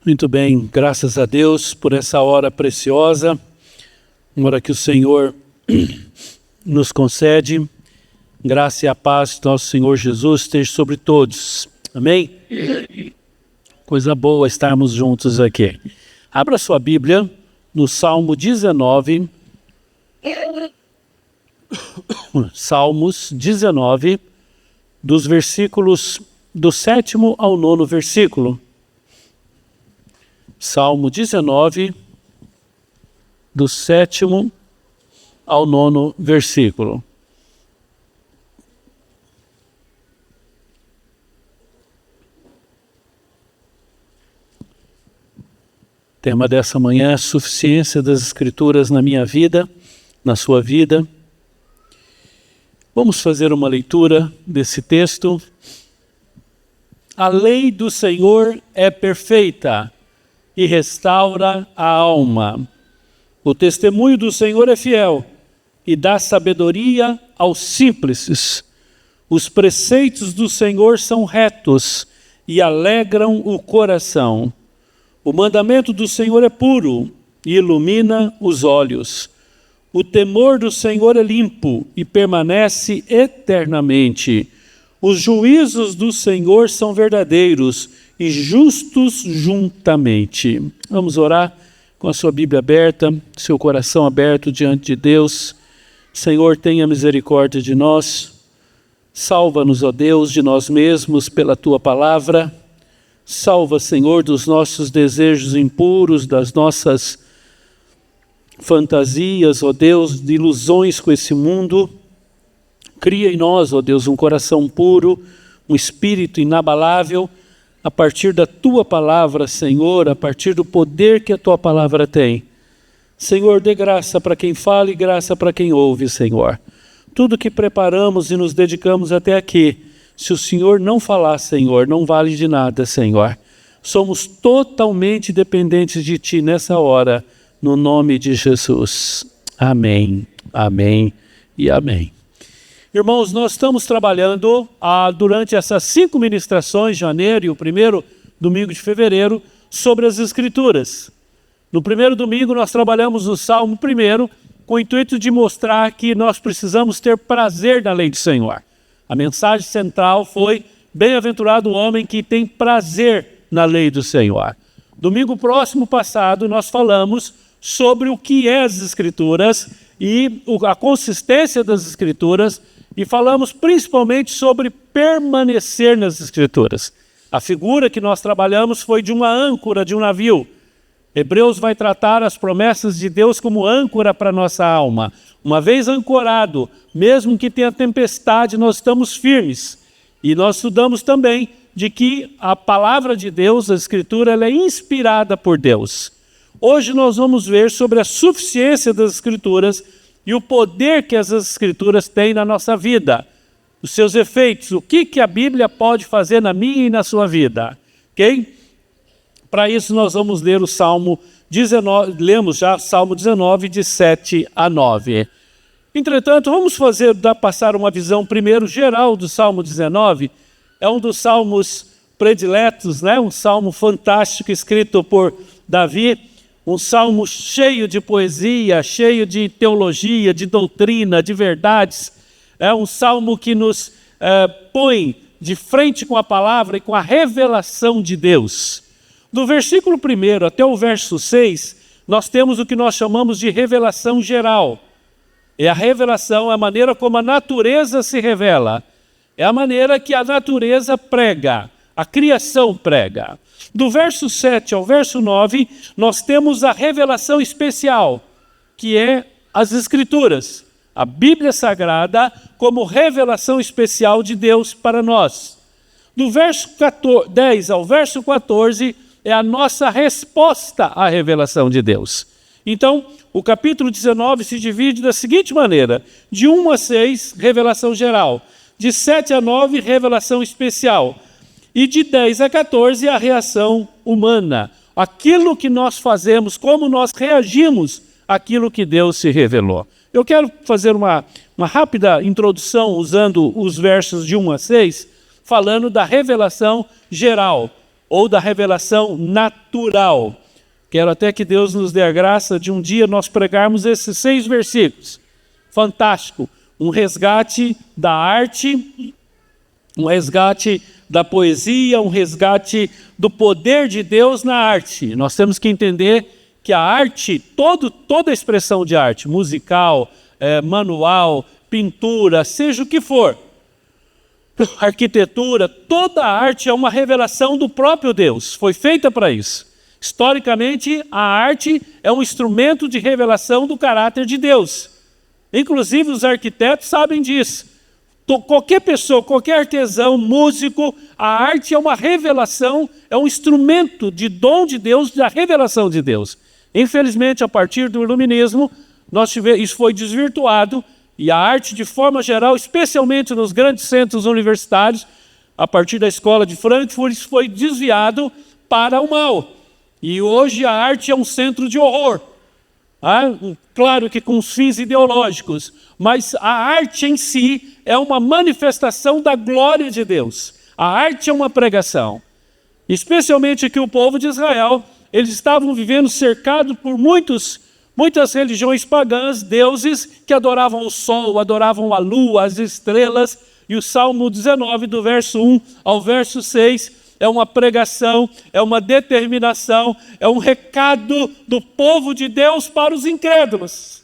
Muito bem, graças a Deus por essa hora preciosa, uma hora que o Senhor nos concede. Graça e a paz do nosso Senhor Jesus esteja sobre todos. Amém? Coisa boa estarmos juntos aqui. Abra sua Bíblia no Salmo 19. Salmos 19, dos versículos do 7º ao 9º versículo. Salmo 19, do 7º ao 9º versículo. O tema dessa manhã é a suficiência das Escrituras na minha vida, na sua vida. Vamos fazer uma leitura desse texto. A lei do Senhor é perfeita e restaura a alma. O testemunho do Senhor é fiel e dá sabedoria aos simples. Os preceitos do Senhor são retos e alegram o coração. O mandamento do Senhor é puro e ilumina os olhos. O temor do Senhor é limpo e permanece eternamente. Os juízos do Senhor são verdadeiros e justos juntamente. Vamos orar com a sua Bíblia aberta, seu coração aberto diante de Deus. Senhor, tenha misericórdia de nós. Salva-nos, ó Deus, de nós mesmos pela Tua palavra. Salva, Senhor, dos nossos desejos impuros, das nossas fantasias, ó Deus, de ilusões com esse mundo. Cria em nós, ó Deus, um coração puro, um espírito inabalável, a partir da Tua palavra, Senhor, a partir do poder que a Tua palavra tem. Senhor, dê graça para quem fala e graça para quem ouve, Senhor. Tudo que preparamos e nos dedicamos até aqui, se o Senhor não falar, Senhor, não vale de nada, Senhor. Somos totalmente dependentes de Ti nessa hora, no nome de Jesus. Amém, amém e amém. Irmãos, nós estamos trabalhando durante essas 5 ministrações, janeiro e o primeiro domingo de fevereiro, sobre as Escrituras. No primeiro domingo nós trabalhamos o Salmo 1, com o intuito de mostrar que nós precisamos ter prazer na lei do Senhor. A mensagem central foi: bem-aventurado o homem que tem prazer na lei do Senhor. Domingo próximo passado nós falamos sobre o que é as Escrituras e a consistência das Escrituras, e falamos principalmente sobre permanecer nas Escrituras. A figura que nós trabalhamos foi de uma âncora de um navio. Hebreus vai tratar as promessas de Deus como âncora para a nossa alma. Uma vez ancorado, mesmo que tenha tempestade, nós estamos firmes. E nós estudamos também de que a palavra de Deus, a Escritura, ela é inspirada por Deus. Hoje nós vamos ver sobre a suficiência das Escrituras e o poder que as Escrituras têm na nossa vida, os seus efeitos, o que a Bíblia pode fazer na minha e na sua vida, ok? Para isso nós vamos ler o Salmo 19, lemos já Salmo 19, de 7 a 9. Entretanto, vamos passar uma visão primeiro geral do Salmo 19, é um dos salmos prediletos, né? Um salmo fantástico escrito por Davi, um salmo cheio de poesia, cheio de teologia, de doutrina, de verdades. É um salmo que nos põe de frente com a palavra e com a revelação de Deus. Do versículo 1 até o verso 6, nós temos o que nós chamamos de revelação geral. E a revelação é a maneira como a natureza se revela. É a maneira que a natureza prega, a criação prega. Do verso 7 ao verso 9, nós temos a revelação especial, que é as Escrituras, a Bíblia Sagrada como revelação especial de Deus para nós. Do verso 10 ao verso 14 é a nossa resposta à revelação de Deus. Então, o capítulo 19 se divide da seguinte maneira: de 1 a 6, revelação geral; de 7 a 9, revelação especial; e de 10 a 14, a reação humana. Aquilo que nós fazemos, como nós reagimos àquilo que Deus se revelou. Eu quero fazer uma rápida introdução usando os versos de 1 a 6, falando da revelação geral. ou da revelação natural. Quero até que Deus nos dê a graça de um dia nós pregarmos esses 6 versículos. Fantástico. Um resgate da arte, um resgate da poesia, um resgate do poder de Deus na arte. Nós temos que entender que a arte, toda expressão de arte, musical, manual, pintura, seja o que for, arquitetura, toda a arte é uma revelação do próprio Deus, foi feita para isso. Historicamente, a arte é um instrumento de revelação do caráter de Deus. Inclusive, os arquitetos sabem disso. Qualquer pessoa, qualquer artesão, músico, a arte é uma revelação, é um instrumento de dom de Deus, da revelação de Deus. Infelizmente, a partir do iluminismo, isso foi desvirtuado, e a arte, de forma geral, especialmente nos grandes centros universitários, a partir da escola de Frankfurt, isso foi desviado para o mal. E hoje a arte é um centro de horror. Claro que com os fins ideológicos, mas a arte em si é uma manifestação da glória de Deus. A arte é uma pregação. Especialmente que o povo de Israel, eles estavam vivendo cercados por muitas religiões pagãs, deuses que adoravam o sol, adoravam a lua, as estrelas. E o Salmo 19, do verso 1 ao verso 6, é uma pregação, é uma determinação, é um recado do povo de Deus para os incrédulos.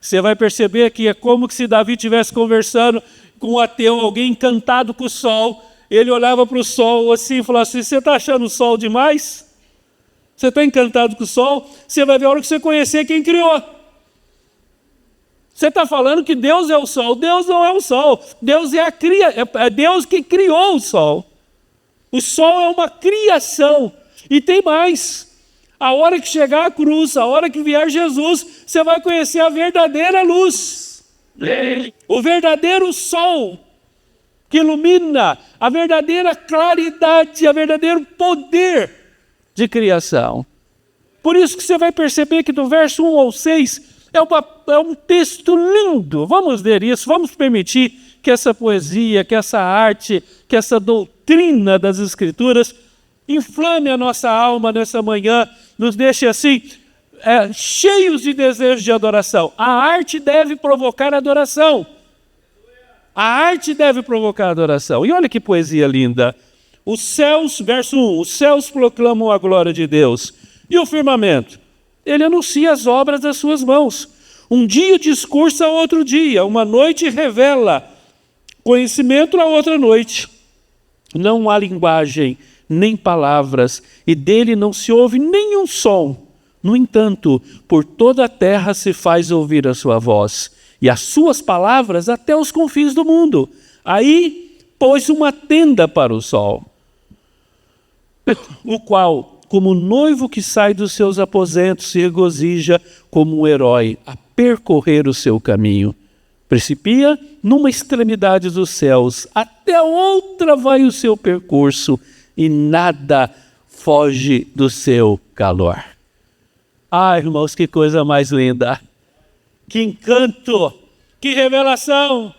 Você vai perceber que é como se Davi estivesse conversando com um ateu, alguém encantado com o sol. Ele olhava para o sol assim e falava assim: você está achando o sol demais? Você está encantado com o sol? Você vai ver a hora que você conhecer quem criou. Você está falando que Deus é o sol. Deus não é o sol. Deus é Deus que criou o sol. O sol é uma criação. E tem mais. A hora que chegar a cruz, a hora que vier Jesus, você vai conhecer a verdadeira luz. O verdadeiro sol que ilumina, a verdadeira claridade, o verdadeiro poder de criação. Por isso que você vai perceber que do verso 1 ao 6 é um texto lindo. Vamos ler isso, vamos permitir que essa poesia, que essa arte, que essa doutrina das Escrituras inflame a nossa alma nessa manhã, nos deixe assim, cheios de desejo de adoração. A arte deve provocar adoração. A arte deve provocar adoração. E olha que poesia linda. Os céus, verso 1, os céus proclamam a glória de Deus. E o firmamento? Ele anuncia as obras das suas mãos. Um dia discursa a outro dia, uma noite revela conhecimento a outra noite. Não há linguagem, nem palavras, e dele não se ouve nenhum som. No entanto, por toda a terra se faz ouvir a sua voz, e as suas palavras até os confins do mundo. Aí pôs uma tenda para o sol, o qual, como noivo que sai dos seus aposentos, se regozija como um herói a percorrer o seu caminho. Principia numa extremidade dos céus, até outra vai o seu percurso, e nada foge do seu calor. Ah, irmãos, que coisa mais linda! Que encanto! Que revelação!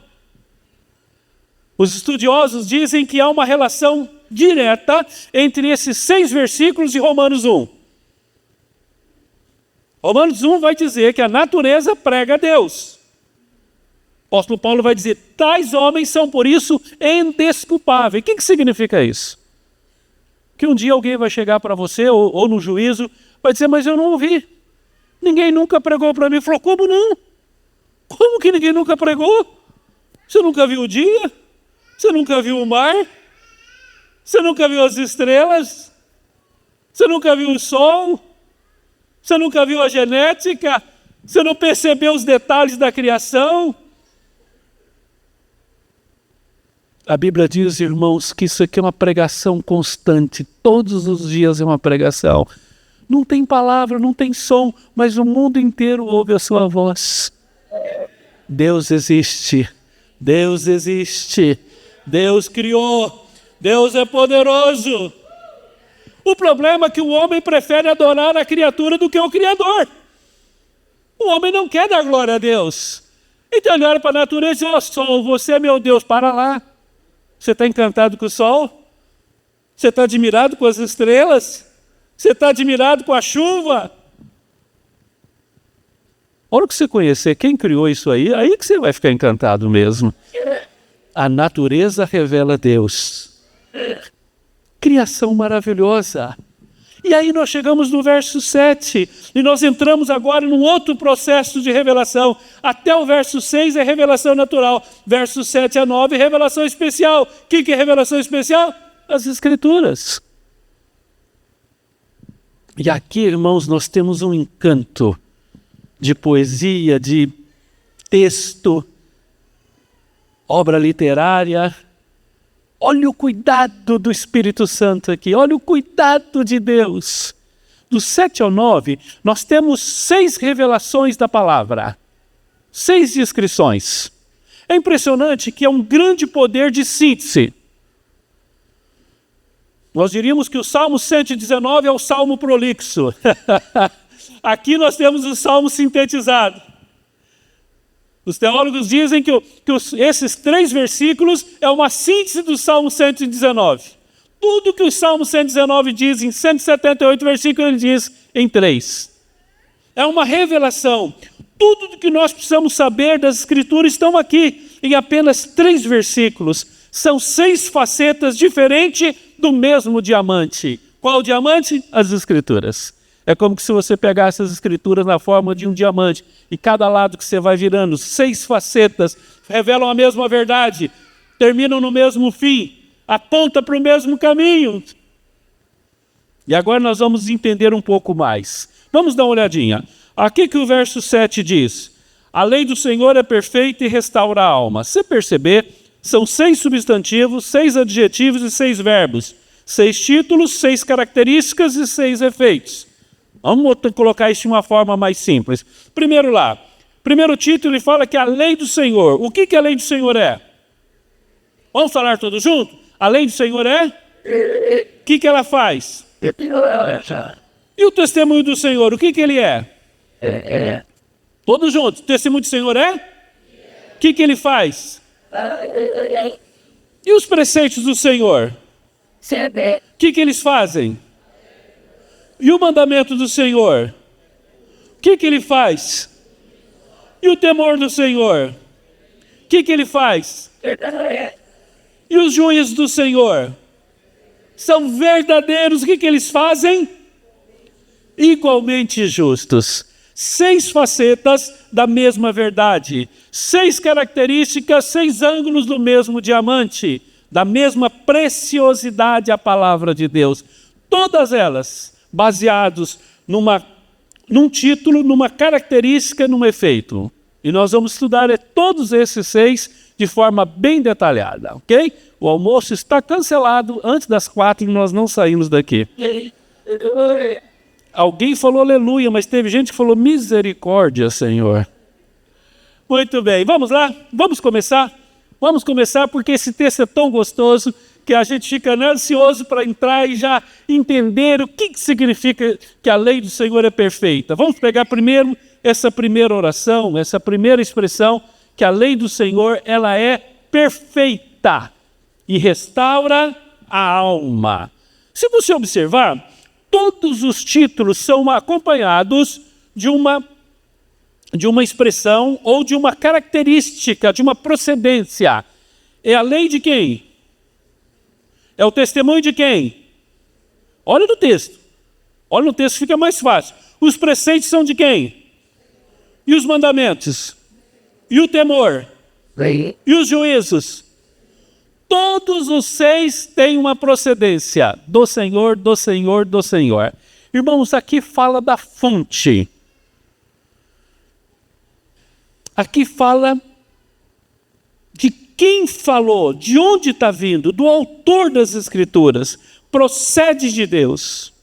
Os estudiosos dizem que há uma relação direta entre esses 6 versículos de Romanos 1. Romanos 1 vai dizer que a natureza prega a Deus. O apóstolo Paulo vai dizer: tais homens são por isso indesculpáveis. O que significa isso? Que um dia alguém vai chegar para você, ou no juízo, vai dizer: mas eu não ouvi. Ninguém nunca pregou para mim. Falou: como não? Como que ninguém nunca pregou? Você nunca viu o dia? Você nunca viu o mar? Você nunca viu as estrelas? Você nunca viu o sol? Você nunca viu a genética? Você não percebeu os detalhes da criação? A Bíblia diz, irmãos, que isso aqui é uma pregação constante. Todos os dias é uma pregação. Não tem palavra, não tem som, mas o mundo inteiro ouve a sua voz. Deus existe. Deus existe. Deus criou. Deus é poderoso. O problema é que o homem prefere adorar a criatura do que o Criador. O homem não quer dar glória a Deus. Então ele olha para a natureza e diz: ó sol, você é meu Deus, para lá. Você está encantado com o sol? Você está admirado com as estrelas? Você está admirado com a chuva? A hora que você conhecer quem criou isso aí que você vai ficar encantado mesmo. A natureza revela Deus. Criação maravilhosa. E aí nós chegamos no verso 7, e nós entramos agora num outro processo de revelação. Até o verso 6 é revelação natural. Verso 7 a 9 é revelação especial. O que é revelação especial? As Escrituras. E aqui, irmãos, nós temos um encanto de poesia, de texto, obra literária. Olha o cuidado do Espírito Santo aqui, olha o cuidado de Deus. Do 7 ao 9, nós temos 6 revelações da palavra, 6 descrições. É impressionante que é um grande poder de síntese. Nós diríamos que o Salmo 119 é o Salmo prolixo. Aqui nós temos o Salmo sintetizado. Os teólogos dizem que esses 3 versículos é uma síntese do Salmo 119. Tudo que o Salmo 119 diz em 178 versículos, ele diz em 3. É uma revelação. Tudo o que nós precisamos saber das Escrituras estão aqui, em apenas 3 versículos. São 6 facetas diferentes do mesmo diamante. Qual diamante? As Escrituras. É como se você pegasse as Escrituras na forma de um diamante, e cada lado que você vai virando, 6 facetas, revelam a mesma verdade, terminam no mesmo fim, apontam para o mesmo caminho. E agora nós vamos entender um pouco mais. Vamos dar uma olhadinha. Aqui que o verso 7 diz: a lei do Senhor é perfeita e restaura a alma. Se perceber, são 6 substantivos, 6 adjetivos e 6 verbos. 6 títulos, 6 características e 6 efeitos. Vamos colocar isso de uma forma mais simples. Primeiro título, ele fala que a lei do Senhor. O que a lei do Senhor é? Vamos falar todos juntos? A lei do Senhor é? O que ela faz? E o testemunho do Senhor, o que ele é? Todos juntos. O testemunho do Senhor é? O que ele faz? E os preceitos do Senhor? O que eles fazem? E o mandamento do Senhor? O que ele faz? E o temor do Senhor? O que ele faz? E os juízos do Senhor? São verdadeiros. O que eles fazem? Igualmente justos. 6 facetas da mesma verdade. 6 características, 6 ângulos do mesmo diamante. Da mesma preciosidade a palavra de Deus. Todas elas baseados num título, numa característica, num efeito. E nós vamos estudar todos esses 6 de forma bem detalhada, ok? O almoço está cancelado antes das 4 e nós não saímos daqui. Alguém falou aleluia, mas teve gente que falou misericórdia, Senhor. Muito bem, vamos lá? Vamos começar? Vamos começar porque esse texto é tão gostoso que a gente fica ansioso para entrar e já entender o que significa que a lei do Senhor é perfeita. Vamos pegar primeiro essa primeira oração, essa primeira expressão, que a lei do Senhor ela é perfeita e restaura a alma. Se você observar, todos os títulos são acompanhados de uma expressão ou de uma característica, de uma procedência. É a lei de quem? É o testemunho de quem? Olha no texto. Olha no texto, fica mais fácil. Os preceitos são de quem? E os mandamentos? E o temor? E os juízos? Todos os 6 têm uma procedência do Senhor, do Senhor, do Senhor. Irmãos, aqui fala da fonte. Aqui fala de quem falou, de onde está vindo, do autor das Escrituras, procede de Deus.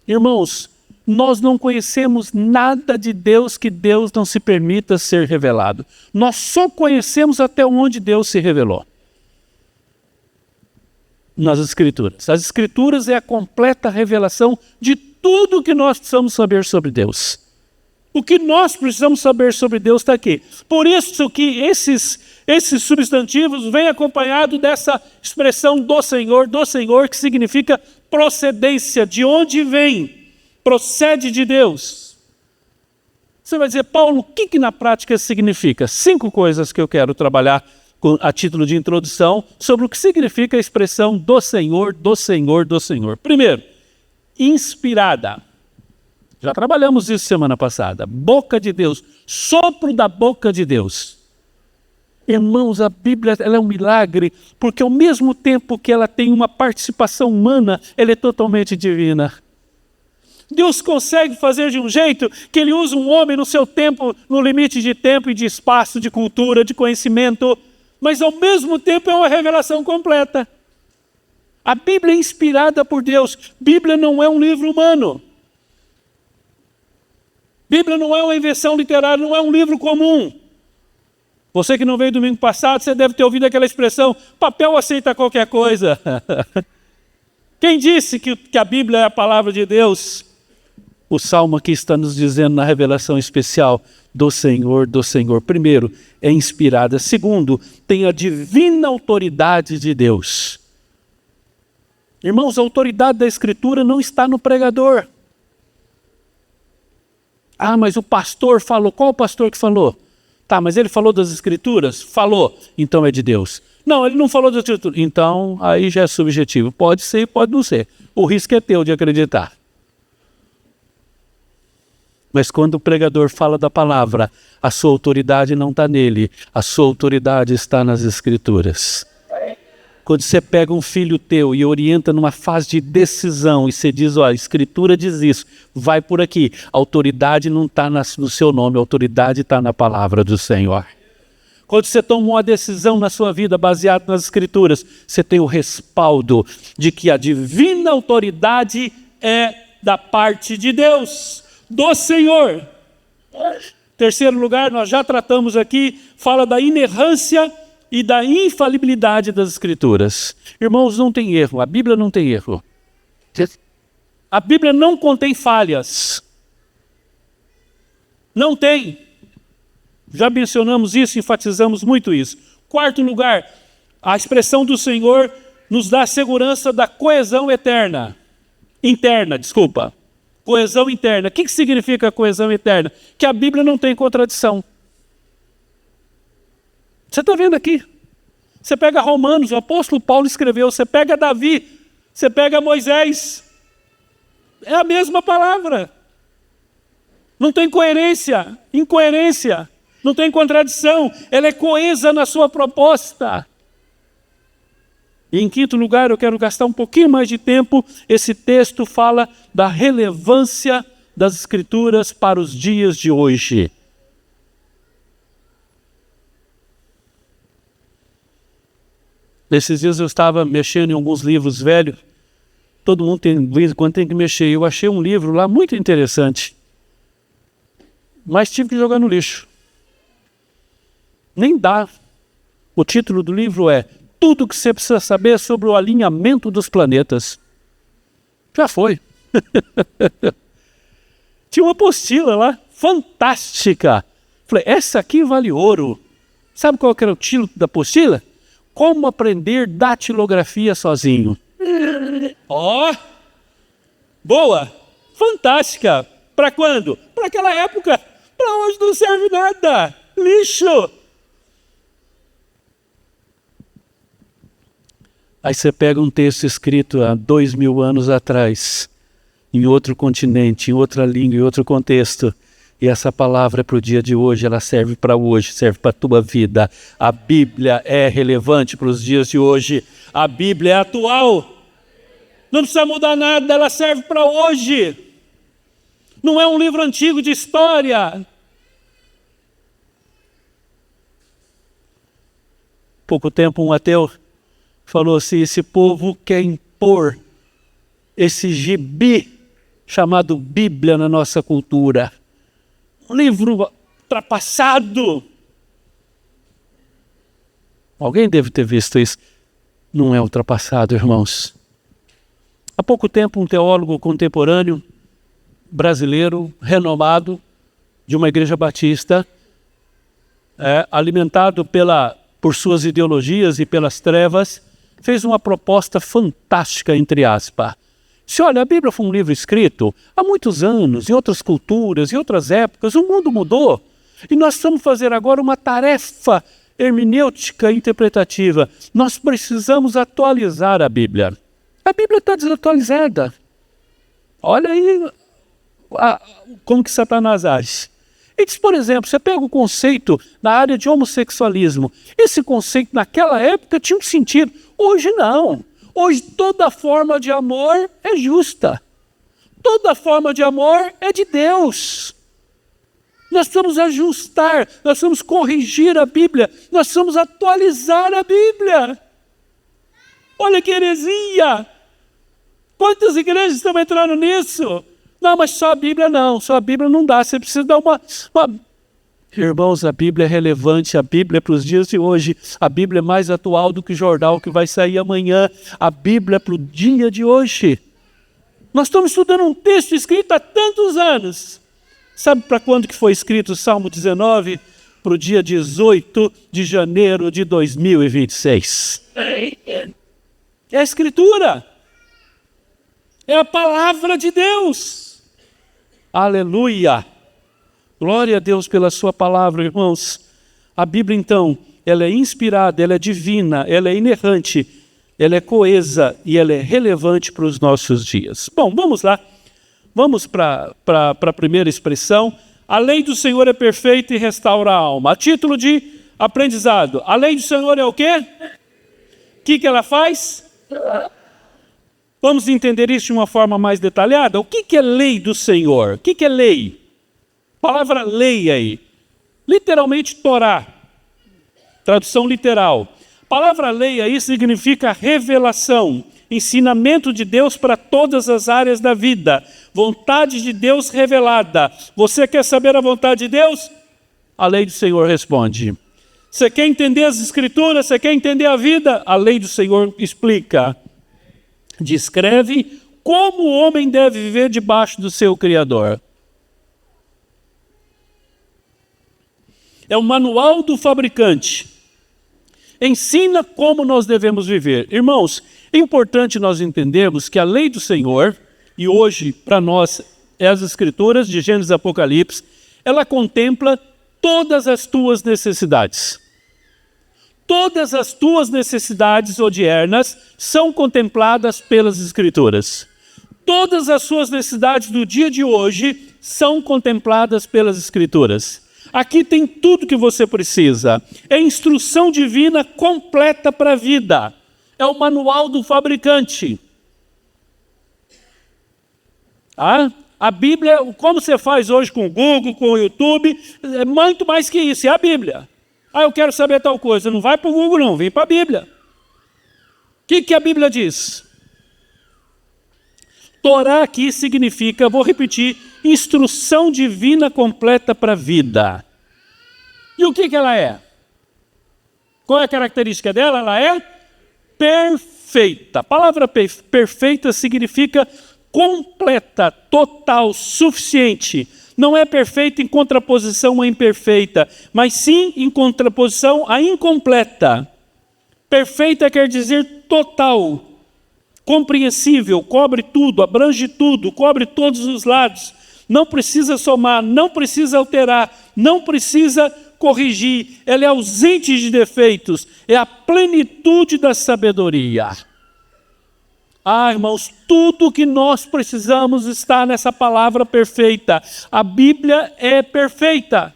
Irmãos, nós não conhecemos nada de Deus que Deus não se permita ser revelado. Nós só conhecemos até onde Deus se revelou. Nas Escrituras. As Escrituras é a completa revelação de tudo que nós precisamos saber sobre Deus. O que nós precisamos saber sobre Deus está aqui. Por isso que esses substantivos vêm acompanhados dessa expressão do Senhor, que significa procedência, de onde vem, procede de Deus. Você vai dizer, Paulo, o que na prática significa? 5 coisas que eu quero trabalhar a título de introdução sobre o que significa a expressão do Senhor. Primeiro, inspirada. Já trabalhamos isso semana passada. Boca de Deus, sopro da boca de Deus. Irmãos, a Bíblia ela é um milagre, porque ao mesmo tempo que ela tem uma participação humana, ela é totalmente divina. Deus consegue fazer de um jeito que ele usa um homem no seu tempo, no limite de tempo e de espaço, de cultura, de conhecimento, mas ao mesmo tempo é uma revelação completa. A Bíblia é inspirada por Deus. Bíblia não é um livro humano. Bíblia não é uma invenção literária, não é um livro comum. Você que não veio domingo passado, você deve ter ouvido aquela expressão, papel aceita qualquer coisa. Quem disse que a Bíblia é a palavra de Deus? O Salmo aqui está nos dizendo na revelação especial do Senhor. Primeiro, é inspirada. Segundo, tem a divina autoridade de Deus. Irmãos, a autoridade da Escritura não está no pregador. Ah, mas o pastor falou. Qual o pastor que falou? Tá, mas ele falou das Escrituras? Falou. Então é de Deus. Não, ele não falou das Escrituras. Então, aí já é subjetivo. Pode ser, pode não ser. O risco é teu de acreditar. Mas quando o pregador fala da palavra, a sua autoridade não está nele. A sua autoridade está nas Escrituras. Quando você pega um filho teu e orienta numa fase de decisão e você diz, ó, a Escritura diz isso, vai por aqui. A autoridade não está no seu nome, a autoridade está na palavra do Senhor. Quando você toma uma decisão na sua vida baseada nas Escrituras, você tem o respaldo de que a divina autoridade é da parte de Deus, do Senhor. Terceiro lugar, nós já tratamos aqui, fala da inerrância e da infalibilidade das Escrituras. Irmãos, não tem erro, a Bíblia não tem erro. A Bíblia não contém falhas. Não tem. Já mencionamos isso, enfatizamos muito isso. Quarto lugar, a expressão do Senhor nos dá a segurança da coesão interna. Coesão interna. O que significa coesão interna? Que a Bíblia não tem contradição. Você está vendo aqui? Você pega Romanos, o apóstolo Paulo escreveu, você pega Davi, você pega Moisés. É a mesma palavra. Não tem incoerência, não tem contradição. Ela é coesa na sua proposta. E em quinto lugar, eu quero gastar um pouquinho mais de tempo. Esse texto fala da relevância das Escrituras para os dias de hoje. Nesses dias eu estava mexendo em alguns livros velhos. Todo mundo tem, de vez em quando tem que mexer. Eu achei um livro lá muito interessante. Mas tive que jogar no lixo. Nem dá. O título do livro é Tudo o que você precisa saber sobre o alinhamento dos planetas. Já foi. Tinha uma apostila lá, fantástica. Falei, essa aqui vale ouro. Sabe qual que era o título da apostila? Como aprender datilografia sozinho. Ó! Boa! Fantástica! Para quando? Para aquela época. Para hoje não serve nada. Lixo! Aí você pega um texto escrito há 2000 anos atrás, em outro continente, em outra língua, em outro contexto. E essa palavra é para o dia de hoje, ela serve para hoje, serve para a tua vida. A Bíblia é relevante para os dias de hoje. A Bíblia é atual. Não precisa mudar nada, ela serve para hoje. Não é um livro antigo de história. Pouco tempo um ateu falou assim, esse povo quer impor esse gibi chamado Bíblia na nossa cultura. Um livro ultrapassado. Alguém deve ter visto isso. Não é ultrapassado, irmãos. Há pouco tempo, um teólogo contemporâneo, brasileiro, renomado, de uma igreja batista, alimentado por suas ideologias e pelas trevas, fez uma proposta fantástica, entre aspas. Se olha, a Bíblia foi um livro escrito há muitos anos, em outras culturas, em outras épocas, o mundo mudou. E nós estamos fazendo agora uma tarefa hermenêutica interpretativa. Nós precisamos atualizar a Bíblia. A Bíblia está desatualizada. Olha aí como que Satanás age. Ele diz, por exemplo, você pega o conceito na área de homossexualismo. Esse conceito naquela época tinha um sentido. Hoje não. Hoje toda forma de amor é justa. Toda forma de amor é de Deus. Nós precisamos ajustar, nós precisamos corrigir a Bíblia, nós precisamos atualizar a Bíblia. Olha que heresia! Quantas igrejas estão entrando nisso? Não, mas só a Bíblia não, só a Bíblia não dá, você precisa dar uma... Irmãos, a Bíblia é relevante, a Bíblia é para os dias de hoje, a Bíblia é mais atual do que o jornal que vai sair amanhã, a Bíblia é para o dia de hoje. Nós estamos estudando um texto escrito há tantos anos. Sabe para quando que foi escrito o Salmo 19? Para o dia 18 de janeiro de 2026. É a Escritura. É a palavra de Deus. Aleluia. Glória a Deus pela sua palavra, irmãos. A Bíblia, então, ela é inspirada, ela é divina, ela é inerrante, ela é coesa e ela é relevante para os nossos dias. Bom, vamos lá. Vamos para a primeira expressão. A lei do Senhor é perfeita e restaura a alma. A título de aprendizado. A lei do Senhor é o quê? O que ela faz? Vamos entender isso de uma forma mais detalhada? O que é lei do Senhor? O que é lei? Palavra lei aí. Literalmente Torá. Tradução literal. Palavra lei aí significa revelação. Ensinamento de Deus para todas as áreas da vida. Vontade de Deus revelada. Você quer saber a vontade de Deus? A lei do Senhor responde. Você quer entender as Escrituras? Você quer entender a vida? A lei do Senhor explica. Descreve como o homem deve viver debaixo do seu Criador. É o manual do fabricante. Ensina como nós devemos viver. Irmãos, é importante nós entendermos que a lei do Senhor, e hoje para nós é as Escrituras de Gênesis e Apocalipse, ela contempla todas as tuas necessidades. Todas as tuas necessidades odiernas são contempladas pelas Escrituras. Todas as suas necessidades do dia de hoje são contempladas pelas Escrituras. Aqui tem tudo que você precisa. É instrução divina completa para a vida. É o manual do fabricante. A Bíblia, como você faz hoje com o Google, com o YouTube, é muito mais que isso, é a Bíblia. Eu quero saber tal coisa. Não vai para o Google não, vem para a Bíblia. O que a Bíblia diz? Torá aqui significa, vou repetir, instrução divina completa para a vida. E o que ela é? Qual é a característica dela? Ela é perfeita. A palavra perfeita significa completa, total, suficiente. Não é perfeita em contraposição à imperfeita, mas sim em contraposição à incompleta. Perfeita quer dizer total, compreensível, cobre tudo, abrange tudo, cobre todos os lados. Não precisa somar, não precisa alterar, não precisa corrigir. Ela é ausente de defeitos, é a plenitude da sabedoria. Irmãos, tudo que nós precisamos está nessa palavra perfeita. A Bíblia é perfeita.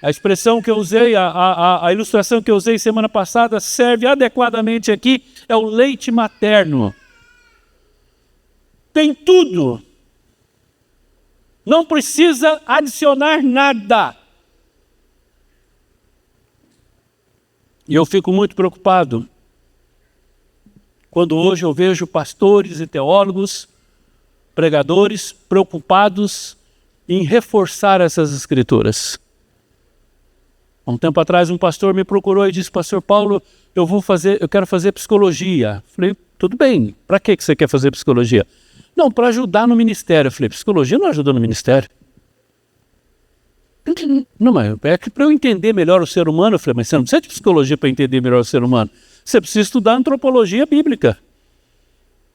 A expressão que eu usei, a ilustração que eu usei semana passada serve adequadamente aqui, é o leite materno. Tem tudo. Não precisa adicionar nada. E eu fico muito preocupado quando hoje eu vejo pastores e teólogos, pregadores, preocupados em reforçar essas Escrituras. Há um tempo atrás um pastor me procurou e disse: Pastor Paulo, eu quero fazer psicologia. Falei, tudo bem, para que você quer fazer psicologia? Não, para ajudar no ministério. Eu falei, psicologia não ajuda no ministério. Não, mas é que para eu entender melhor o ser humano, eu falei, mas você não precisa de psicologia para entender melhor o ser humano. Você precisa estudar antropologia bíblica.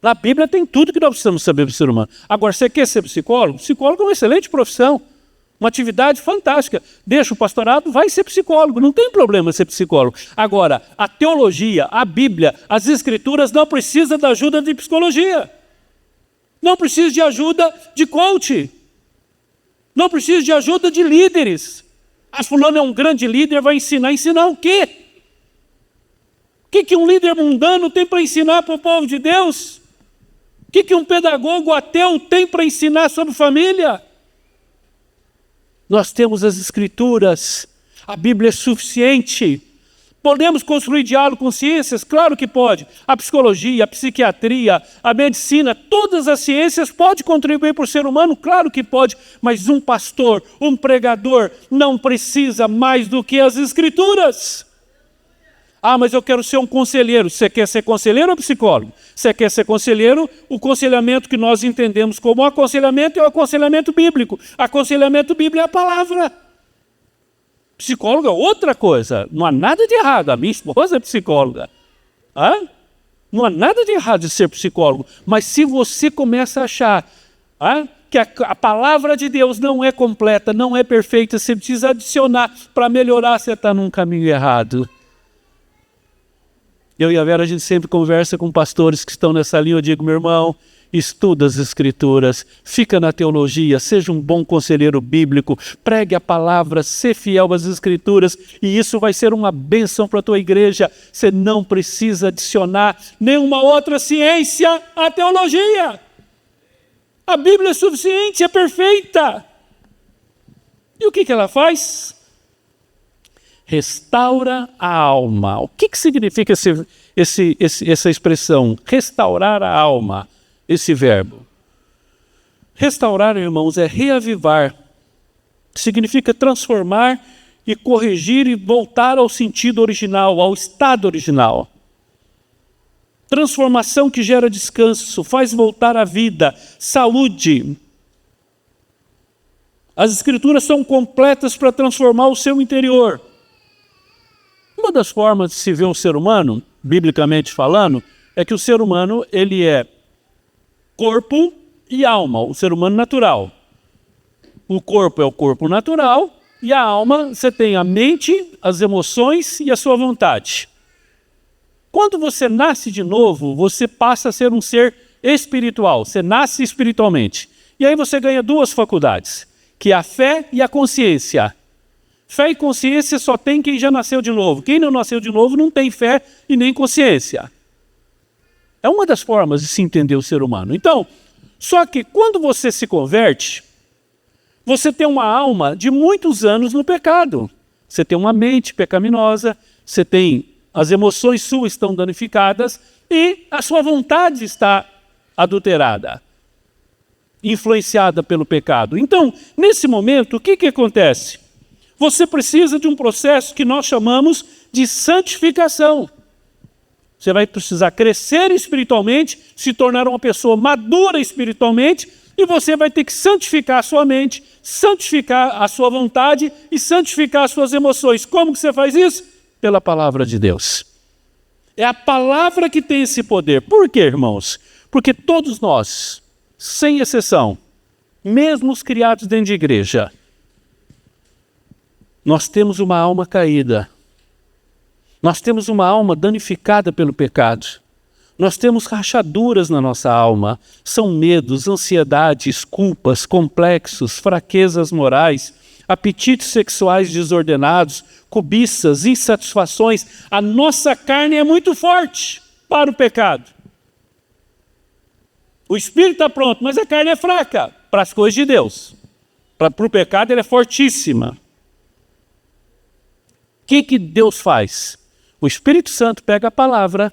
Na Bíblia tem tudo que nós precisamos saber do ser humano. Agora, você quer ser psicólogo? Psicólogo é uma excelente profissão, uma atividade fantástica. Deixa o pastorado, vai ser psicólogo, não tem problema ser psicólogo. Agora, a teologia, a Bíblia, as escrituras não precisam da ajuda de psicologia. Não precisa de ajuda de coach. Não precisa de ajuda de líderes. Ah, fulano é um grande líder, vai ensinar. Ensinar o quê? O que um líder mundano tem para ensinar para o povo de Deus? O que um pedagogo ateu tem para ensinar sobre família? Nós temos as escrituras, a Bíblia é suficiente. Podemos construir diálogo com ciências? Claro que pode. A psicologia, a psiquiatria, a medicina, todas as ciências podem contribuir para o ser humano? Claro que pode. Mas um pastor, um pregador, não precisa mais do que as escrituras. Ah, mas eu quero ser um conselheiro. Você quer ser conselheiro ou psicólogo? Você quer ser conselheiro? O aconselhamento que nós entendemos como aconselhamento é o aconselhamento bíblico. Aconselhamento bíblico é a palavra. Psicólogo é outra coisa. Não há nada de errado. A minha esposa é psicóloga. Não há nada de errado de ser psicólogo. Mas se você começa a achar que a palavra de Deus não é completa, não é perfeita, você precisa adicionar para melhorar, você está num caminho errado. Eu e a Vera, a gente sempre conversa com pastores que estão nessa linha. Eu digo, meu irmão, estuda as escrituras, fica na teologia, seja um bom conselheiro bíblico, pregue a palavra, ser fiel às escrituras, e isso vai ser uma bênção para a tua igreja. Você não precisa adicionar nenhuma outra ciência à teologia. A Bíblia é suficiente, é perfeita. E o que ela faz?Restaura a alma. O que significa essa expressão? Restaurar a alma, esse verbo. Restaurar, irmãos, é reavivar. Significa transformar e corrigir e voltar ao sentido original, ao estado original. Transformação que gera descanso, faz voltar à vida, saúde. As escrituras são completas para transformar o seu interior. Uma das formas de se ver um ser humano, biblicamente falando, é que o ser humano ele é corpo e alma, o ser humano natural. O corpo é o corpo natural e a alma, você tem a mente, as emoções e a sua vontade. Quando você nasce de novo, você passa a ser um ser espiritual, você nasce espiritualmente. E aí você ganha duas faculdades, que é a fé e a consciência. Fé e consciência só tem quem já nasceu de novo. Quem não nasceu de novo não tem fé e nem consciência. É uma das formas de se entender o ser humano. Então, só que quando você se converte, você tem uma alma de muitos anos no pecado. Você tem uma mente pecaminosa, você tem as emoções suas estão danificadas e a sua vontade está adulterada, influenciada pelo pecado. Então, nesse momento, o que acontece? Você precisa de um processo que nós chamamos de santificação. Você vai precisar crescer espiritualmente, se tornar uma pessoa madura espiritualmente, e você vai ter que santificar a sua mente, santificar a sua vontade e santificar as suas emoções. Como que você faz isso? Pela palavra de Deus. É a palavra que tem esse poder. Por quê, irmãos? Porque todos nós, sem exceção, mesmo os criados dentro de igreja, nós temos uma alma caída. Nós temos uma alma danificada pelo pecado. Nós temos rachaduras na nossa alma. São medos, ansiedades, culpas, complexos, fraquezas morais, apetites sexuais desordenados, cobiças, insatisfações. A nossa carne é muito forte para o pecado. O espírito está pronto, mas a carne é fraca para as coisas de Deus. Para o pecado ela é fortíssima. O que Deus faz? O Espírito Santo pega a palavra,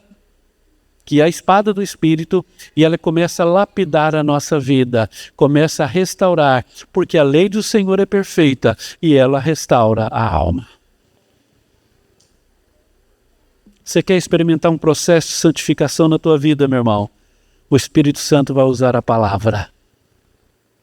que é a espada do Espírito, e ela começa a lapidar a nossa vida, começa a restaurar, porque a lei do Senhor é perfeita e ela restaura a alma. Você quer experimentar um processo de santificação na tua vida, meu irmão? O Espírito Santo vai usar a palavra.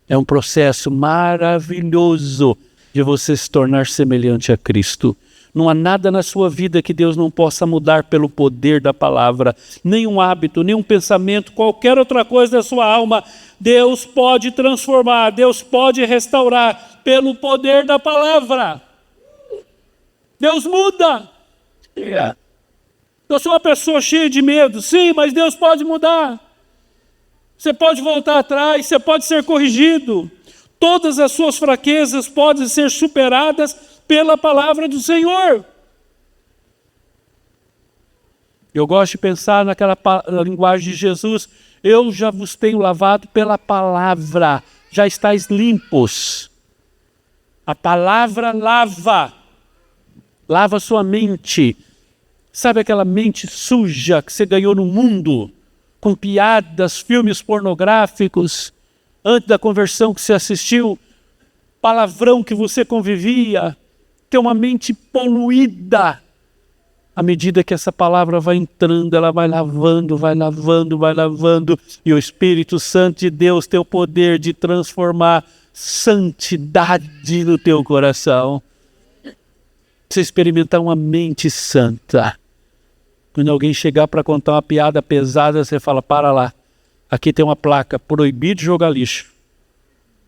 É um processo maravilhoso de você se tornar semelhante a Cristo. Não há nada na sua vida que Deus não possa mudar pelo poder da palavra. Nenhum hábito, nenhum pensamento, qualquer outra coisa da sua alma, Deus pode transformar, Deus pode restaurar pelo poder da palavra. Deus muda. Eu sou uma pessoa cheia de medo, sim, mas Deus pode mudar. Você pode voltar atrás, você pode ser corrigido. Todas as suas fraquezas podem ser superadas pela palavra do Senhor. Eu gosto de pensar naquela linguagem de Jesus. Eu já vos tenho lavado pela palavra, já estáis limpos. A palavra lava a sua mente. Sabe aquela mente suja que você ganhou no mundo? Com piadas, filmes pornográficos, antes da conversão que você assistiu, palavrão que você convivia, ter uma mente poluída. À medida que essa palavra vai entrando, ela vai lavando, e o Espírito Santo de Deus tem o poder de transformar santidade no teu coração. Você experimentar uma mente santa. Quando alguém chegar para contar uma piada pesada, você fala, para lá, aqui tem uma placa, proibido jogar lixo.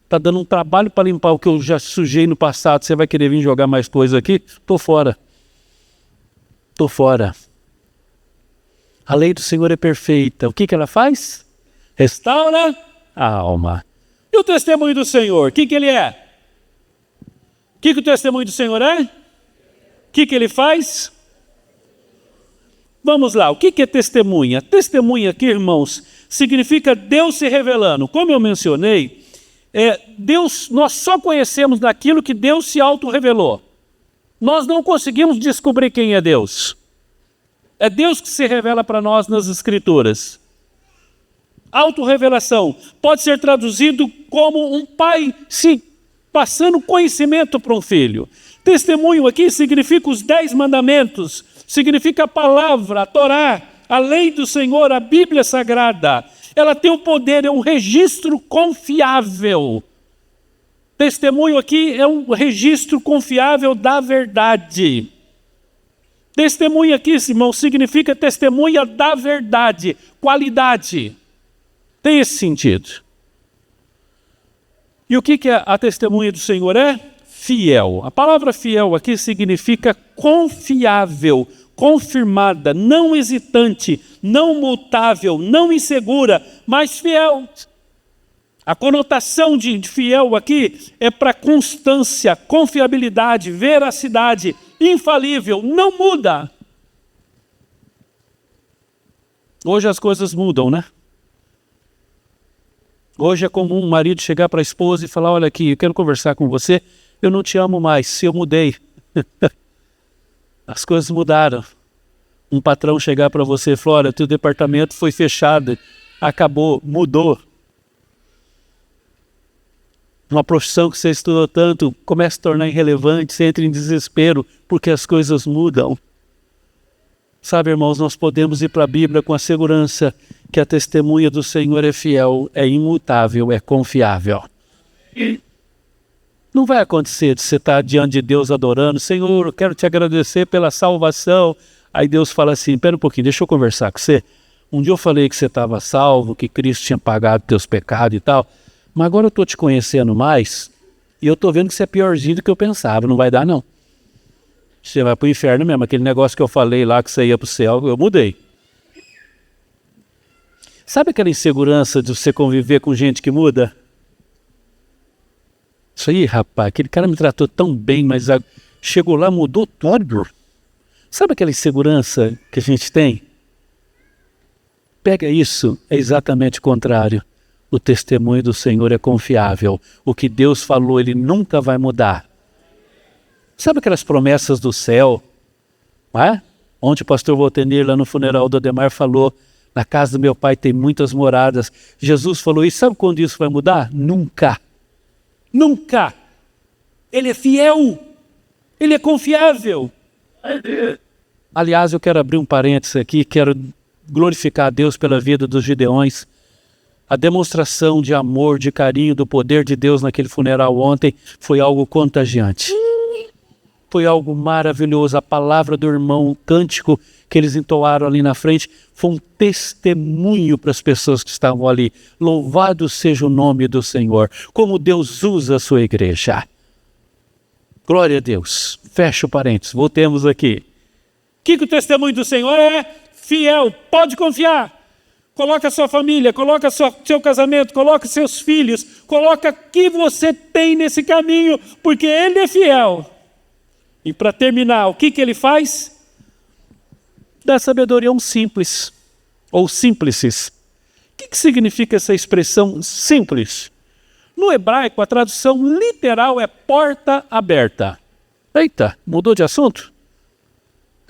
Está dando um trabalho para limpar o que eu já sujei no passado, você vai querer vir jogar mais coisa aqui? Estou fora. Estou fora. A lei do Senhor é perfeita. O que ela faz? Restaura a alma. E o testemunho do Senhor, o que ele é? O que o testemunho do Senhor é? O que ele faz? Vamos lá, o que é testemunha? Testemunha aqui, irmãos, significa Deus se revelando. Como eu mencionei, Deus, nós só conhecemos daquilo que Deus se auto-revelou. Nós não conseguimos descobrir quem é Deus. É Deus que se revela para nós nas Escrituras. Auto-revelação pode ser traduzido como um pai se passando conhecimento para um filho. Testemunho aqui significa os 10 mandamentos, significa a palavra, a Torá, a lei do Senhor, a Bíblia Sagrada. Ela tem o poder, é um registro confiável. Testemunho aqui é um registro confiável da verdade. Testemunha aqui, irmão, significa testemunha da verdade, qualidade. Tem esse sentido. E o que a testemunha do Senhor é? Fiel. A palavra fiel aqui significa confiável, confirmada, não hesitante, não mutável, não insegura, mas fiel. A conotação de fiel aqui é para constância, confiabilidade, veracidade, infalível, não muda. Hoje as coisas mudam, né? Hoje é comum um marido chegar para a esposa e falar, olha aqui, eu quero conversar com você, eu não te amo mais, eu mudei. As coisas mudaram. Um patrão chegar para você e falar, olha, teu departamento foi fechado, acabou, mudou. Uma profissão que você estudou tanto começa a se tornar irrelevante, você entra em desespero porque as coisas mudam. Sabe, irmãos, nós podemos ir para a Bíblia com a segurança que a testemunha do Senhor é fiel, é imutável, é confiável. Não vai acontecer de você estar diante de Deus adorando, Senhor, eu quero te agradecer pela salvação. Aí Deus fala assim, espera um pouquinho, deixa eu conversar com você. Um dia eu falei que você estava salvo, que Cristo tinha pagado teus pecados e tal, mas agora eu estou te conhecendo mais e eu estou vendo que você é piorzinho do que eu pensava, não vai dar não. Você vai para o inferno mesmo, aquele negócio que eu falei lá que você ia para o céu, eu mudei. Sabe aquela insegurança de você conviver com gente que muda? Isso aí, rapaz, aquele cara me tratou tão bem, mas chegou lá, mudou tudo. Sabe aquela insegurança que a gente tem? Pega isso, é exatamente o contrário. O testemunho do Senhor é confiável. O que Deus falou, Ele nunca vai mudar. Sabe aquelas promessas do céu? Ontem o pastor Voltenir, lá no funeral do Ademar, falou, na casa do meu pai tem muitas moradas. Jesus falou isso, sabe quando isso vai mudar? Nunca. Nunca. Ele é fiel. Ele é confiável. Aliás, eu quero abrir um parênteses aqui, quero glorificar a Deus pela vida dos Gideões. A demonstração de amor, de carinho, do poder de Deus naquele funeral ontem foi algo contagiante. Foi algo maravilhoso. A palavra do irmão, o cântico que eles entoaram ali na frente, foi um testemunho para as pessoas que estavam ali. Louvado seja o nome do Senhor. Como Deus usa a sua igreja. Glória a Deus. Fecha o parênteses. Voltemos aqui. O que o testemunho do Senhor é? Fiel. Pode confiar. Coloca a sua família, coloca seu casamento, coloca seus filhos, coloca o que você tem nesse caminho, porque Ele é fiel. E para terminar, o que Ele faz? Dá sabedoria a um simples, ou simplices. O que significa essa expressão simples? No hebraico, a tradução literal é porta aberta. Eita, mudou de assunto?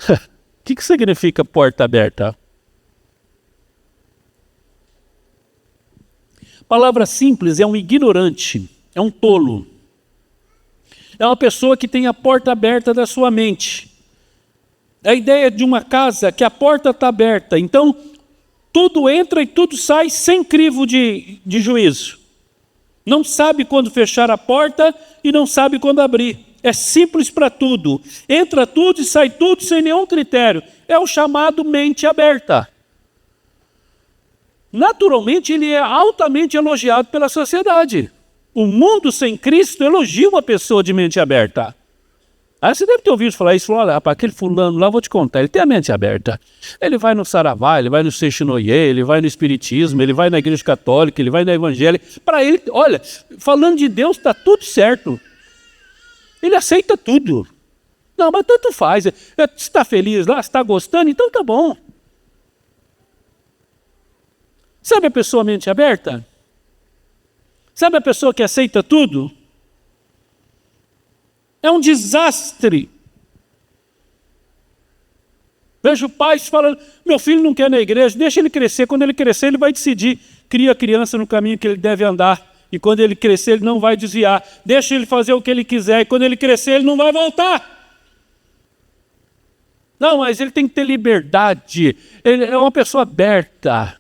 O que significa porta aberta? A palavra simples é um ignorante, é um tolo. É uma pessoa que tem a porta aberta da sua mente. É a ideia de uma casa que a porta está aberta, então tudo entra e tudo sai sem crivo de juízo. Não sabe quando fechar a porta e não sabe quando abrir. É simples para tudo. Entra tudo e sai tudo sem nenhum critério. É o chamado mente aberta. Naturalmente, ele é altamente elogiado pela sociedade. O mundo sem Cristo elogia uma pessoa de mente aberta. Aí você deve ter ouvido falar isso. Olha, para aquele fulano lá, vou te contar, ele tem a mente aberta. Ele vai no Saravá, ele vai no Seixinoye, ele vai no Espiritismo, ele vai na Igreja Católica, ele vai na Evangélica. Para ele, olha, falando de Deus, está tudo certo. Ele aceita tudo. Não, mas tanto faz. Se está feliz lá, se está gostando, então tá bom. Sabe a pessoa mente aberta? Sabe a pessoa que aceita tudo? É um desastre. Vejo pais falando, meu filho não quer ir na igreja, deixa ele crescer. Quando ele crescer, ele vai decidir. Cria a criança no caminho que ele deve andar. E quando ele crescer, ele não vai desviar. Deixa ele fazer o que ele quiser. E quando ele crescer, ele não vai voltar. Não, mas ele tem que ter liberdade. Ele é uma pessoa aberta.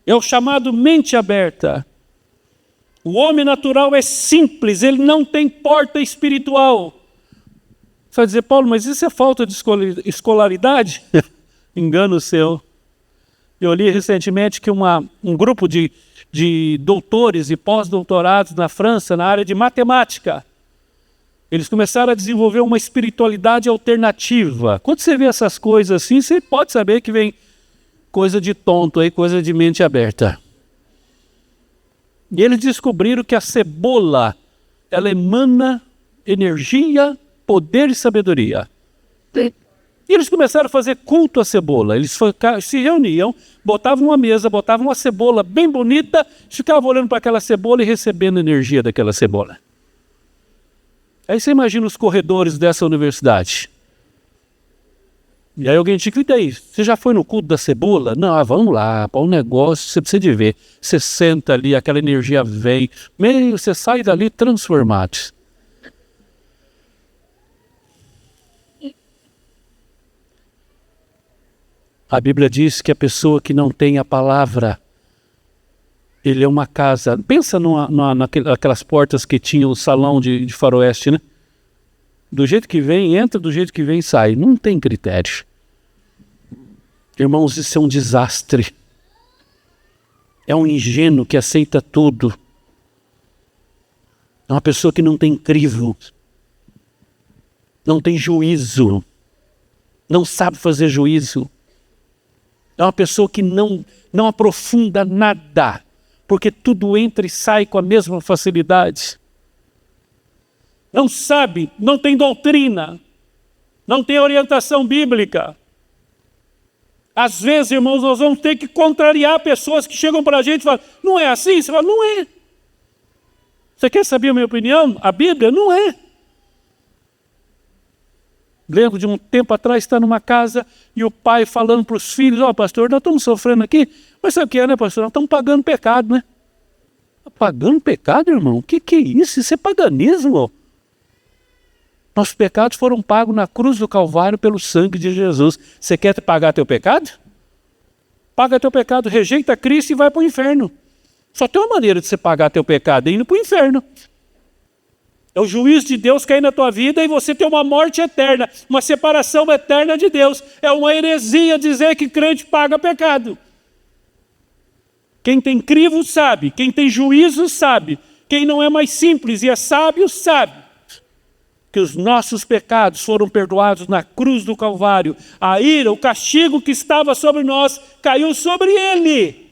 É o chamado mente aberta. O homem natural é simples, ele não tem porta espiritual. Você vai dizer, Paulo, mas isso é falta de escolaridade? Engano seu. Eu li recentemente que um grupo de doutores e pós-doutorados na França, na área de matemática, eles começaram a desenvolver uma espiritualidade alternativa. Quando você vê essas coisas assim, você pode saber que vem coisa de tonto aí, coisa de mente aberta. E eles descobriram que a cebola, ela emana energia, poder e sabedoria. E eles começaram a fazer culto à cebola. Eles se reuniam, botavam uma mesa, botavam uma cebola bem bonita, ficavam olhando para aquela cebola e recebendo energia daquela cebola. Aí você imagina os corredores dessa universidade. E aí alguém te diz, e daí? Você já foi no culto da cebola? Não, vamos lá, para um negócio, você precisa de ver. Você senta ali, aquela energia vem, meio você sai dali transformado. A Bíblia diz que a pessoa que não tem a palavra, ele é uma casa. Pensa naquelas portas que tinha o salão de faroeste, né? Do jeito que vem, entra, do jeito que vem, sai. Não tem critério. Irmãos, isso é um desastre. É um ingênuo que aceita tudo. É uma pessoa que não tem crivo. Não tem juízo. Não sabe fazer juízo. É uma pessoa que não aprofunda nada. Porque tudo entra e sai com a mesma facilidade. Não sabe, não tem doutrina, não tem orientação bíblica. Às vezes, irmãos, nós vamos ter que contrariar pessoas que chegam para a gente e falam, não é assim? Você fala, não é. Você quer saber a minha opinião? A Bíblia não é. Lembro de um tempo atrás, estar numa casa e o pai falando para os filhos, pastor, nós estamos sofrendo aqui, mas sabe o que é, né, pastor? Nós estamos pagando pecado, né? Pagando pecado, irmão? O que é isso? Isso é paganismo. Nossos pecados foram pagos na cruz do Calvário pelo sangue de Jesus. Você quer pagar teu pecado? Paga teu pecado, rejeita Cristo e vai para o inferno. Só tem uma maneira de você pagar teu pecado, é indo para o inferno. É o juízo de Deus cair na tua vida e você ter uma morte eterna, uma separação eterna de Deus. É uma heresia dizer que crente paga pecado. Quem tem crivo sabe, quem tem juízo sabe, quem não é mais simples e é sábio sabe que os nossos pecados foram perdoados na cruz do Calvário. A ira, o castigo que estava sobre nós caiu sobre ele.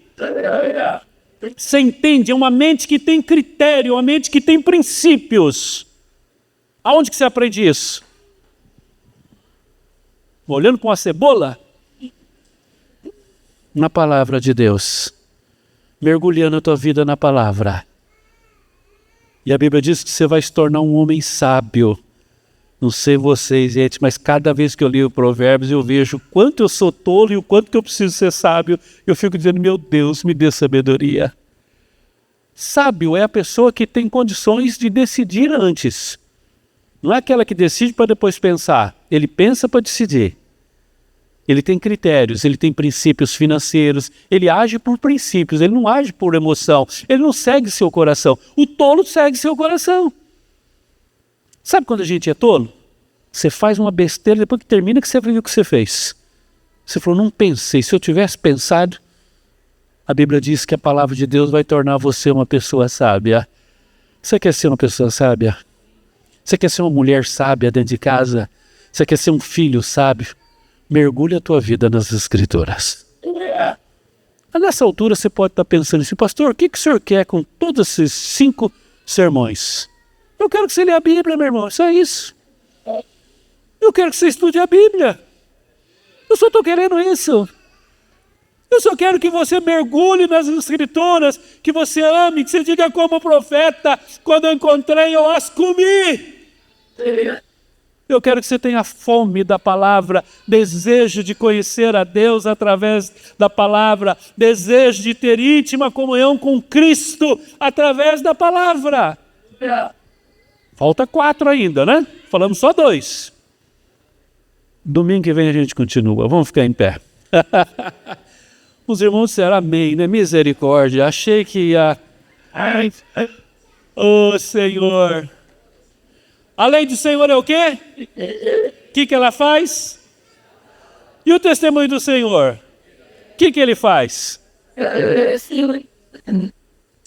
Você entende? É uma mente que tem critério, uma mente que tem princípios. Aonde que você aprende isso? Olhando com a cebola? Na palavra de Deus. Mergulhando a tua vida na palavra. E a Bíblia diz que você vai se tornar um homem sábio. Não sei vocês, gente, mas cada vez que eu li o Provérbios eu vejo o quanto eu sou tolo e o quanto que eu preciso ser sábio. Eu fico dizendo, meu Deus, me dê sabedoria. Sábio é a pessoa que tem condições de decidir antes. Não é aquela que decide para depois pensar. Ele pensa para decidir. Ele tem critérios, ele tem princípios financeiros, ele age por princípios, ele não age por emoção, ele não segue seu coração. O tolo segue seu coração. Sabe quando a gente é tolo? Você faz uma besteira, depois que termina que você viu o que você fez. Você falou, não pensei, se eu tivesse pensado, a Bíblia diz que a palavra de Deus vai tornar você uma pessoa sábia. Você quer ser uma pessoa sábia? Você quer ser uma mulher sábia dentro de casa? Você quer ser um filho sábio? Mergulhe a tua vida nas Escrituras. Nessa altura você pode estar pensando assim, pastor, o que o senhor quer com todos esses 5 sermões? Eu quero que você leia a Bíblia, meu irmão, só isso. Eu quero que você estude a Bíblia. Eu só estou querendo isso. Eu só quero que você mergulhe nas Escrituras, que você ame, que você diga como profeta, quando eu encontrei eu as comi. Eu quero que você tenha fome da palavra, desejo de conhecer a Deus através da palavra, desejo de ter íntima comunhão com Cristo através da palavra. Falta 4 ainda, né? Falamos só 2. Domingo que vem a gente continua. Vamos ficar em pé. Os irmãos disseram amém, né? Misericórdia. Achei que ia... Oh, Senhor. A lei do Senhor é o quê? O que ela faz? E o testemunho do Senhor? O que ele faz?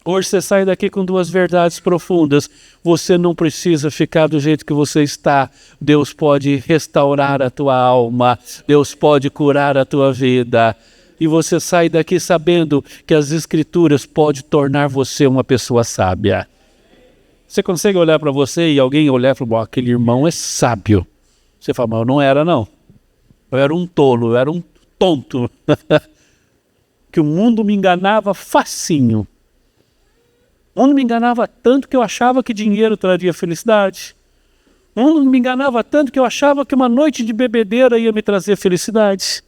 Hoje você sai daqui com 2 verdades profundas. Você não precisa ficar do jeito que você está. Deus pode restaurar a tua alma. Deus pode curar a tua vida. E você sai daqui sabendo que as Escrituras podem tornar você uma pessoa sábia. Você consegue olhar para você e alguém olhar e falar, aquele irmão é sábio. Você fala, mas eu não era não. Eu era um tolo, eu era um tonto. Que o mundo me enganava facinho. O mundo me enganava tanto que eu achava que dinheiro traria felicidade. O mundo me enganava tanto que eu achava que uma noite de bebedeira ia me trazer felicidade.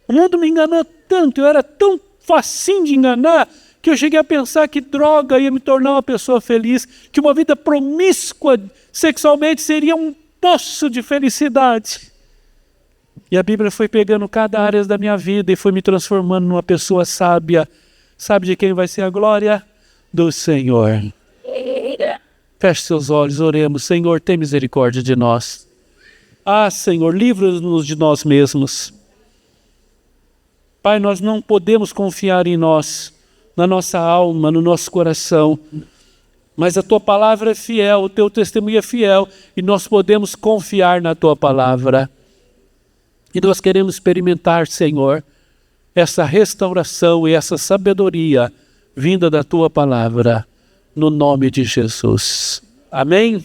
O mundo me enganou tanto, eu era tão facinho de enganar, que eu cheguei a pensar que droga ia me tornar uma pessoa feliz, que uma vida promíscua sexualmente seria um poço de felicidade. E a Bíblia foi pegando cada área da minha vida e foi me transformando numa pessoa sábia. Sabe de quem vai ser a glória? Do Senhor. Feche seus olhos, oremos. Senhor, tem misericórdia de nós. Ah, Senhor, livra-nos de nós mesmos. Pai, nós não podemos confiar em nós, na nossa alma, no nosso coração. Mas a Tua palavra é fiel, o Teu testemunho é fiel, e nós podemos confiar na Tua palavra. E nós queremos experimentar, Senhor, essa restauração e essa sabedoria vinda da Tua palavra, no nome de Jesus. Amém?